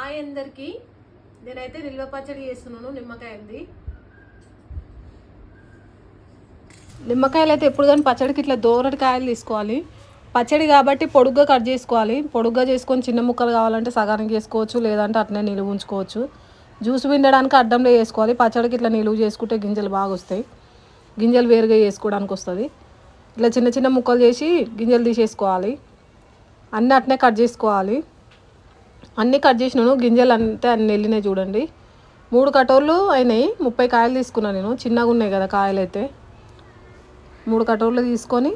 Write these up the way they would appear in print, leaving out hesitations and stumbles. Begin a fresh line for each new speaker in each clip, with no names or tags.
Hi అందరికి. నేనైతే నిల్వ పచ్చడి చేస్తున్నాను. నిమ్మకాయలు అయితే ఎప్పుడు కానీ పచ్చడికి ఇట్లా దోరటి కాయలు తీసుకోవాలి. పచ్చడి కాబట్టి పొడుగ్గా కట్ చేసుకోవాలి. పొడుగ్గా చేసుకొని చిన్న ముక్కలు కావాలంటే సగానికి చేసుకోవచ్చు, లేదంటే అట్నే నిలువ ఉంచుకోవచ్చు. జ్యూస్ పిండడానికి అడ్డంలో వేసుకోవాలి. పచ్చడికి ఇట్లా నిలువ చేసుకుంటే గింజలు బాగా వస్తాయి. గింజలు వేరుగా వేసుకోవడానికి వస్తుంది. ఇట్లా చిన్న చిన్న ముక్కలు చేసి గింజలు తీసేసుకోవాలి. అన్నీ అట్నే కట్ చేసుకోవాలి. అన్నీ కట్ చేసినాను. గింజలు అంతే అన్ని వెళ్ళినాయి చూడండి. 3 కటోర్లు అయినాయి. 30 కాయలు తీసుకున్నాను నేను. చిన్నగా ఉన్నాయి కదా కాయలు అయితే. 3 కటోర్లు తీసుకొని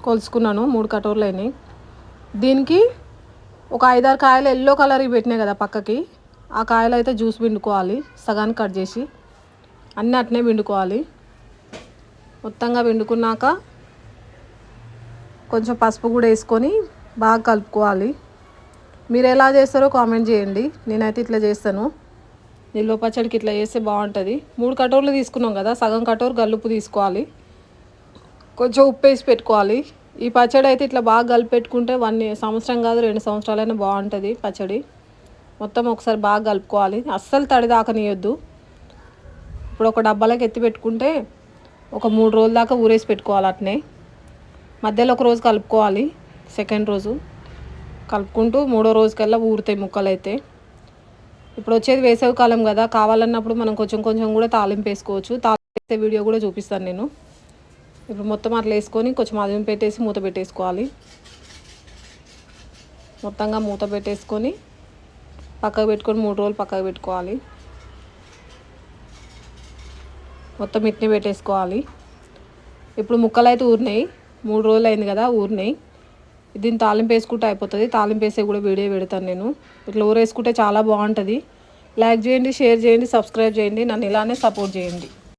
కొలుసుకున్నాను. 3 కటోర్లు అయినాయి. దీనికి ఒక 5-6 కాయలు ఎల్లో కలర్వి పెట్టినాయి కదా పక్కకి, ఆ కాయలు అయితే జ్యూస్ పిండుకోవాలి. సగానికి కట్ చేసి అన్నీ అట్నే పిండుకోవాలి. మొత్తంగా పిండుకున్నాక కొంచెం పసుపు కూడా వేసుకొని బాగా కలుపుకోవాలి. మీరు ఎలా చేస్తారో కామెంట్ చేయండి. నేనైతే ఇట్లా చేస్తాను. నిల్వ పచ్చడికి ఇట్లా చేస్తే బాగుంటుంది. 3 కటోర్లు తీసుకున్నాం కదా, సగం కటోర్ గల్లుప్పు తీసుకోవాలి. కొంచెం ఉప్పు వేసి పెట్టుకోవాలి. ఈ పచ్చడి అయితే ఇట్లా బాగా కలిపి పెట్టుకుంటే 1 సంవత్సరం కాదు 2 సంవత్సరాలైనా బాగుంటుంది పచ్చడి. మొత్తం ఒకసారి బాగా కలుపుకోవాలి. అస్సలు తడి దాకనియొద్దు. ఇప్పుడు ఒక డబ్బాలోకి ఎత్తి పెట్టుకుంటే ఒక 3 రోజుల దాకా ఊరేసి పెట్టుకోవాలి. అట్నే మధ్యలో ఒక రోజు కలుపుకోవాలి. సెకండ్ రోజు కలుపుకుంటూ 3వ రోజుకల్లా ఊరుతాయి ముక్కలు అయితే. ఇప్పుడు వచ్చేది వేసవి కాలం కదా, కావాలన్నప్పుడు మనం కొంచెం కొంచెం కూడా తాలింపు వేసుకోవచ్చు. తాలింపు వేసే వీడియో కూడా చూపిస్తాను నేను. ఇప్పుడు మొత్తం అట్లా వేసుకొని కొంచెం అదిం పెట్టేసి మూత పెట్టేసుకోవాలి. మొత్తంగా మూత పెట్టేసుకొని పక్కకు పెట్టుకొని 3 రోజులు పక్కకు పెట్టుకోవాలి. మొత్తం ఇట్నే పెట్టేసుకోవాలి. ఇప్పుడు ముక్కలు అయితే ఊరినాయి. 3 రోజులు అయింది కదా, ఊరినాయి. దీన్ని తాలింపు వేసుకుంటే అయిపోతుంది. తాలింపు వేసే కూడా వీడియో పెడతాను నేను. ఇట్లా ఊరేసుకుంటే చాలా బాగుంటుంది. లైక్ చేయండి, షేర్ చేయండి, సబ్స్క్రైబ్ చేయండి. నన్ను ఇలానే సపోర్ట్ చేయండి.